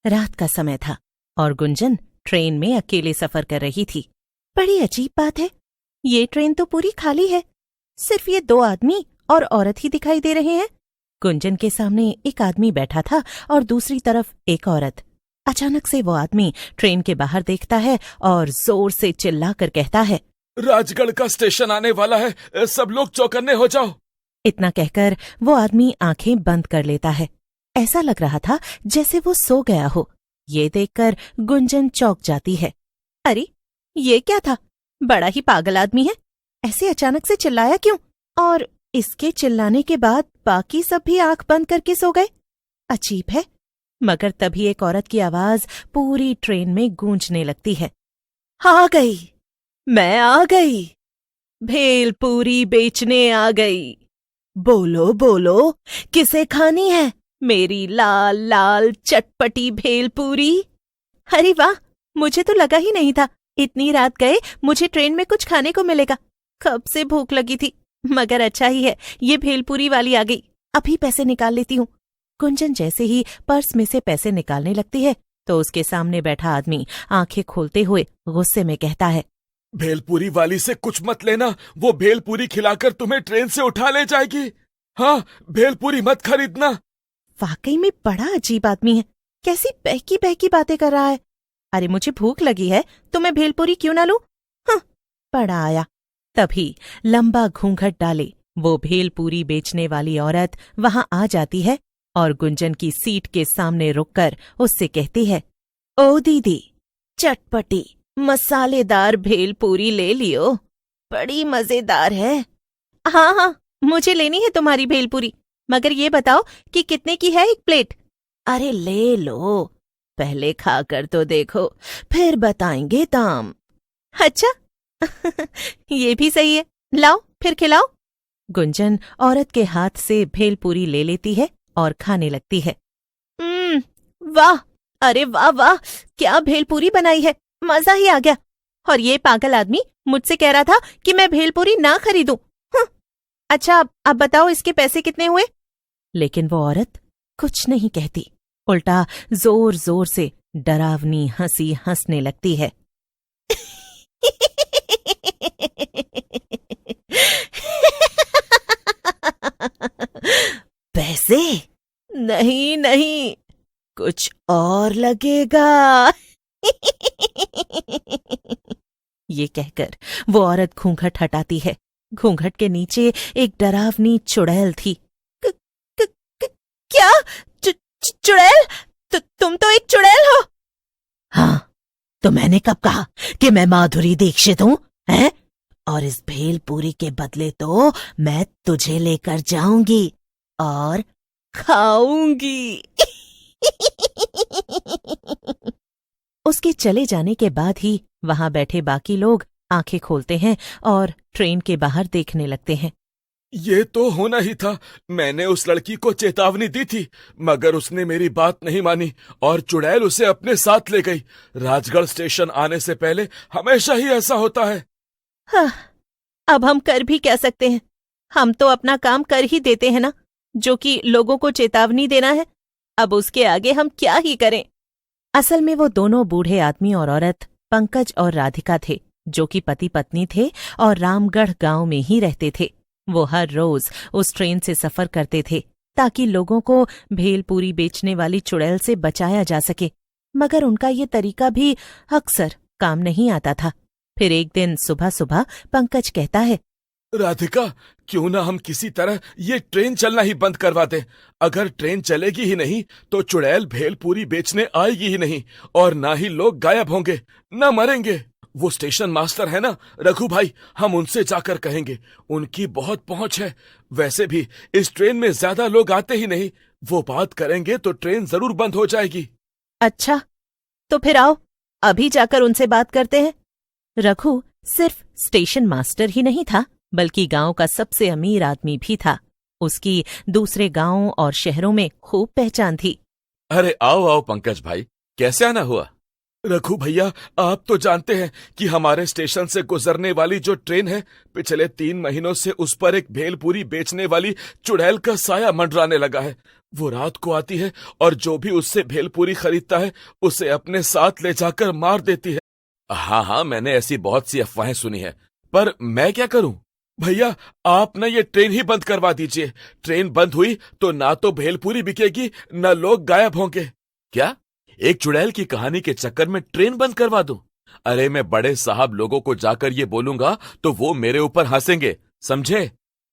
रात का समय था और गुंजन ट्रेन में अकेले सफर कर रही थी। बड़ी अजीब बात है, ये ट्रेन तो पूरी खाली है, सिर्फ ये 2 आदमी और औरत ही दिखाई दे रहे हैं। गुंजन के सामने एक आदमी बैठा था और दूसरी तरफ एक औरत। अचानक से वो आदमी ट्रेन के बाहर देखता है और जोर से चिल्लाकर कहता है, राजगढ़ का स्टेशन आने वाला है, सब लोग चौकन्ने हो जाओ। इतना कहकर वो आदमी आंखें बंद कर लेता है। ऐसा लग रहा था जैसे वो सो गया हो। ये देखकर गुंजन चौंक जाती है। अरे ये क्या था, बड़ा ही पागल आदमी है, ऐसे अचानक से चिल्लाया क्यों? और इसके चिल्लाने के बाद बाकी सब भी आंख बंद करके सो गए। अजीब है। मगर तभी एक औरत की आवाज पूरी ट्रेन में गूंजने लगती है, आ गई, मैं आ गई, भेलपूरी बेचने आ गई। बोलो बोलो, किसे खानी है मेरी लाल लाल चटपटी भेलपूरी? अरे वाह, मुझे तो लगा ही नहीं था इतनी रात गए मुझे ट्रेन में कुछ खाने को मिलेगा। कब से भूख लगी थी, मगर अच्छा ही है ये भेलपूरी वाली आ गई, अभी पैसे निकाल लेती हूँ। गुंजन जैसे ही पर्स में से पैसे निकालने लगती है तो उसके सामने बैठा आदमी आंखें खोलते हुए गुस्से में कहता है, भेलपूरी वाली से कुछ मत लेना, वो भेलपूरी खिलाकर तुम्हें ट्रेन से उठा ले जाएगी। हाँ, भेलपूरी मत खरीदना। वाकई में बड़ा अजीब आदमी है, कैसी बहकी बहकी बातें कर रहा है। अरे मुझे भूख लगी है तो मैं भेलपूरी क्यों ना लूं? हाँ, पड़ा आया। तभी लंबा घूंघट डाले वो भेलपूरी बेचने वाली औरत वहां आ जाती है और गुंजन की सीट के सामने रुककर उससे कहती है, ओ दीदी, चटपटी मसालेदार भेलपूरी ले लियो, बड़ी मजेदार है। हाँ हाँ, मुझे लेनी है तुम्हारी भेलपूरी, मगर ये बताओ कि कितने की है एक प्लेट? अरे ले लो, पहले खाकर तो देखो, फिर बताएंगे दाम। अच्छा ये भी सही है, लाओ फिर खिलाओ। गुंजन औरत के हाथ से भेलपूरी ले लेती है और खाने लगती है। वाह, अरे वाह वाह, क्या भेलपूरी बनाई है, मजा ही आ गया। और ये पागल आदमी मुझसे कह रहा था कि मैं भेलपूरी ना खरीदूं। अच्छा अब बताओ इसके पैसे कितने हुए? लेकिन वो औरत कुछ नहीं कहती, उल्टा जोर जोर से डरावनी हंसी हंसने लगती है। पैसे? नहीं नहीं, कुछ और लगेगा। ये कहकर वो औरत घूंघट हटाती है। घूंघट के नीचे एक डरावनी चुड़ैल थी। क्या? चुड़ैल? तुम तो एक चुड़ैल हो? हाँ, तो मैंने कब कहा कि मैं माधुरी दीक्षित हूँ, हैं? और इस भेलपूरी के बदले तो मैं तुझे लेकर जाऊंगी और खाऊंगी। उसके चले जाने के बाद ही वहां बैठे बाकी लोग आंखें खोलते हैं और ट्रेन के बाहर देखने लगते हैं। ये तो होना ही था, मैंने उस लड़की को चेतावनी दी थी, मगर उसने मेरी बात नहीं मानी और चुड़ैल उसे अपने साथ ले गई। राजगढ़ स्टेशन आने से पहले हमेशा ही ऐसा होता है। हाँ, अब हम कर भी क्या सकते हैं, हम तो अपना काम कर ही देते हैं ना, जो कि लोगों को चेतावनी देना है। अब उसके आगे हम क्या ही करें। असल में वो दोनों बूढ़े आदमी और औरत पंकज और राधिका थे, जो कि पति पत्नी थे और रामगढ़ गांव में ही रहते थे। वो हर रोज उस ट्रेन से सफर करते थे ताकि लोगों को भेलपूरी बेचने वाली चुड़ैल से बचाया जा सके, मगर उनका ये तरीका भी अक्सर काम नहीं आता था। फिर एक दिन सुबह सुबह पंकज कहता है, राधिका, क्यों ना हम किसी तरह ये ट्रेन चलना ही बंद करवा दें। अगर ट्रेन चलेगी ही नहीं तो चुड़ैल भेलपूरी बेचने आएगी ही नहीं और ना ही लोग गायब होंगे, ना मरेंगे। वो स्टेशन मास्टर है ना रघु भाई, हम उनसे जाकर कहेंगे, उनकी बहुत पहुंच है। वैसे भी इस ट्रेन में ज्यादा लोग आते ही नहीं, वो बात करेंगे तो ट्रेन जरूर बंद हो जाएगी। अच्छा, तो फिर आओ अभी जाकर उनसे बात करते हैं। रघु सिर्फ स्टेशन मास्टर ही नहीं था, बल्कि गांव का सबसे अमीर आदमी भी था। उसकी दूसरे गांवों और शहरों में खूब पहचान थी। अरे आओ आओ पंकज भाई, कैसे आना हुआ? रघु भैया, आप तो जानते हैं कि हमारे स्टेशन से गुजरने वाली जो ट्रेन है, पिछले 3 महीनों से उस पर एक भेलपूरी बेचने वाली चुड़ैल का साया मंडराने लगा है। वो रात को आती है और जो भी उससे भेलपूरी खरीदता है उसे अपने साथ ले जाकर मार देती है। हाँ, मैंने ऐसी बहुत सी अफवाहें सुनी है, पर मैं क्या करूं? भैया, आप ना ये ट्रेन ही बंद करवा दीजिए। ट्रेन बंद हुई तो ना तो भेलपूरी बिकेगी, ना लोग गायब होंगे। क्या? एक चुड़ैल की कहानी के चक्कर में ट्रेन बंद करवा दूं? अरे मैं बड़े साहब लोगों को जाकर ये बोलूंगा तो वो मेरे ऊपर हंसेंगे, समझे?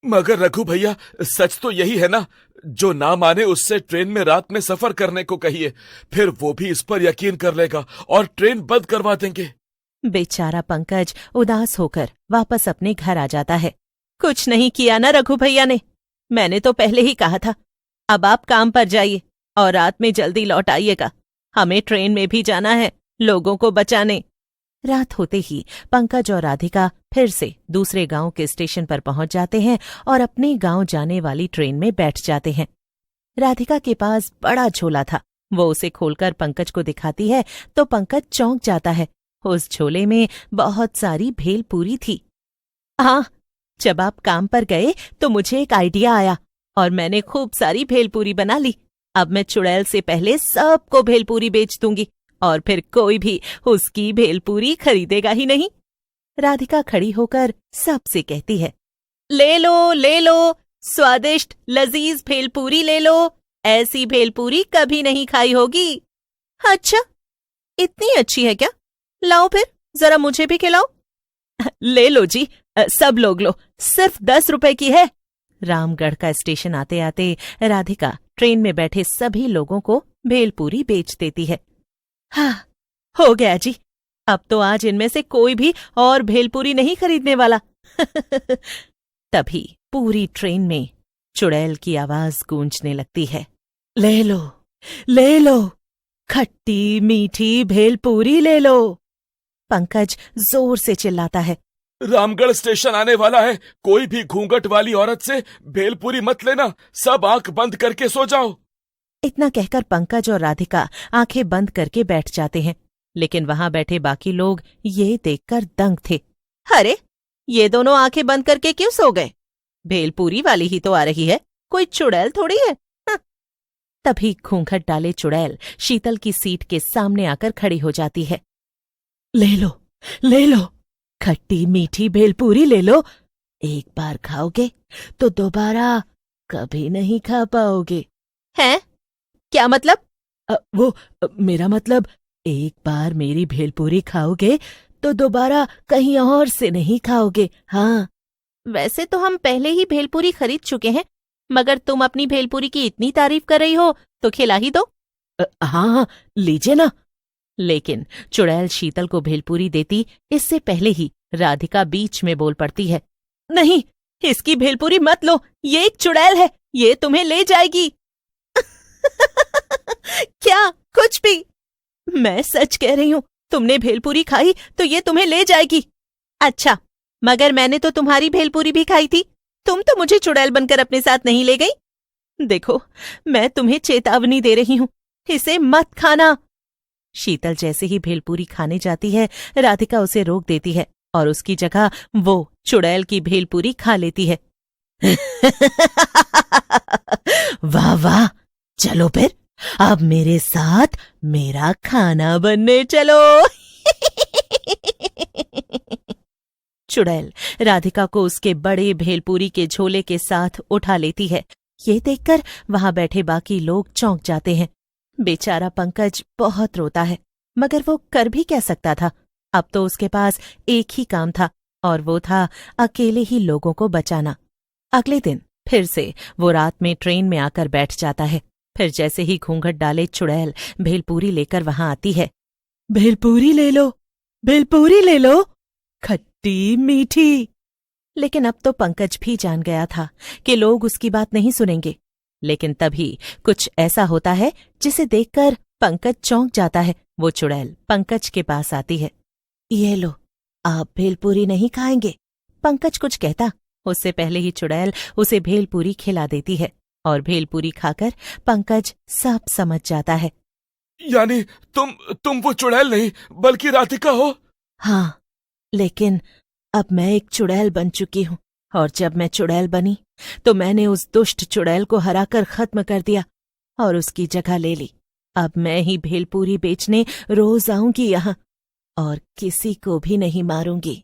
मगर रघु भैया, सच तो यही है ना? जो ना माने उससे ट्रेन में रात में सफर करने को कहिए, फिर वो भी इस पर यकीन कर लेगा और ट्रेन बंद करवा देंगे। बेचारा पंकज उदास होकर वापस अपने घर आ जाता है। कुछ नहीं किया ना रघु भैया ने, मैंने तो पहले ही कहा था। अब आप काम पर जाइए और रात में जल्दी लौट आइएगा, हमें ट्रेन में भी जाना है लोगों को बचाने। रात होते ही पंकज और राधिका फिर से दूसरे गांव के स्टेशन पर पहुंच जाते हैं और अपने गांव जाने वाली ट्रेन में बैठ जाते हैं। राधिका के पास बड़ा झोला था, वो उसे खोलकर पंकज को दिखाती है तो पंकज चौंक जाता है। उस झोले में बहुत सारी भेलपूरी थी। हाँ, जब आप काम पर गए तो मुझे एक आइडिया आया और मैंने खूब सारी भेलपूरी बना ली। अब मैं चुड़ैल से पहले सबको भेलपूरी बेच दूंगी और फिर कोई भी उसकी भेलपूरी खरीदेगा ही नहीं। राधिका खड़ी होकर सबसे कहती है, ले लो, स्वादिष्ट लजीज भेलपूरी ले लो, ऐसी भेलपूरी कभी नहीं खाई होगी। अच्छा, इतनी अच्छी है क्या? लाओ फिर, जरा मुझे भी खिलाओ। ले लो जी, सब लोग लो, सिर्फ 10 रुपए की है। रामगढ़ का स्टेशन आते आते राधिका ट्रेन में बैठे सभी लोगों को भेलपूरी बेच देती है। हाँ, हो गया जी, अब तो आज इनमें से कोई भी और भेलपूरी नहीं खरीदने वाला। तभी पूरी ट्रेन में चुड़ैल की आवाज गूंजने लगती है, ले लो, खट्टी मीठी भेलपूरी ले लो। पंकज जोर से चिल्लाता है, रामगढ़ स्टेशन आने वाला है, कोई भी घूंघट वाली औरत से भेलपूरी मत लेना, सब आंख बंद करके सो जाओ। इतना कहकर पंकज और राधिका आंखें बंद करके बैठ जाते हैं, लेकिन वहां बैठे बाकी लोग ये देखकर दंग थे। अरे, ये दोनों आंखें बंद करके क्यों सो गए? भेलपूरी वाली ही तो आ रही है, कोई चुड़ैल थोड़ी है। तभी घूंघट डाले चुड़ैल शीतल की सीट के सामने आकर खड़ी हो जाती है। ले लो, खट्टी मीठी भेलपूरी ले लो, एक बार खाओगे तो दोबारा कभी नहीं खा पाओगे। हैं? क्या मतलब? मेरा मतलब, एक बार मेरी भेलपूरी खाओगे तो दोबारा कहीं और से नहीं खाओगे। हाँ, वैसे तो हम पहले ही भेलपूरी खरीद चुके हैं, मगर तुम अपनी भेलपूरी की इतनी तारीफ कर रही हो तो खिला ही दो। हाँ, लीजिए ना। लेकिन चुड़ैल शीतल को भेलपूरी देती इससे पहले ही राधिका बीच में बोल पड़ती है, नहीं, इसकी भेलपूरी मत लो, ये एक चुड़ैल है, ये तुम्हें ले जाएगी। क्या? कुछ भी? मैं सच कह रही हूं, तुमने भेलपूरी खाई तो ये तुम्हें ले जाएगी। अच्छा, मगर मैंने तो तुम्हारी भेलपूरी भी खाई थी, तुम तो मुझे चुड़ैल बनकर अपने साथ नहीं ले गई। देखो, मैं तुम्हें चेतावनी दे रही हूं, इसे मत खाना। शीतल जैसे ही भेलपूरी खाने जाती है, राधिका उसे रोक देती है और उसकी जगह वो चुड़ैल की भेलपूरी खा लेती है। वाह वाह, चलो फिर, अब मेरे साथ मेरा खाना बनने चलो। चुड़ैल राधिका को उसके बड़े भेलपूरी के झोले के साथ उठा लेती है। ये देखकर वहां बैठे बाकी लोग चौंक जाते हैं। बेचारा पंकज बहुत रोता है, मगर वो कर भी क्या सकता था? अब तो उसके पास एक ही काम था और वो था अकेले ही लोगों को बचाना। अगले दिन फिर से वो रात में ट्रेन में आकर बैठ जाता है। फिर जैसे ही घूंघट डाले चुड़ैल भेलपूरी लेकर वहां आती है। भेलपूरी ले लो, खट्टी मीठी। लेकिन अब तो पंकज भी जान गया था कि लोग उसकी बात नहीं सुनेंगे। लेकिन तभी कुछ ऐसा होता है जिसे देखकर पंकज चौंक जाता है। वो चुड़ैल पंकज के पास आती है। ये लो, आप भेलपूरी नहीं खाएंगे? पंकज कुछ कहता उससे पहले ही चुड़ैल उसे भेलपूरी खिला देती है और भेलपूरी खाकर पंकज सब समझ जाता है। यानी तुम वो चुड़ैल नहीं बल्कि राधिका हो? हाँ, लेकिन अब मैं एक चुड़ैल बन चुकी हूँ और जब मैं चुड़ैल बनी तो मैंने उस दुष्ट चुड़ैल को हराकर खत्म कर दिया और उसकी जगह ले ली। अब मैं ही भेलपूरी बेचने रोज आऊंगी यहाँ और किसी को भी नहीं मारूंगी।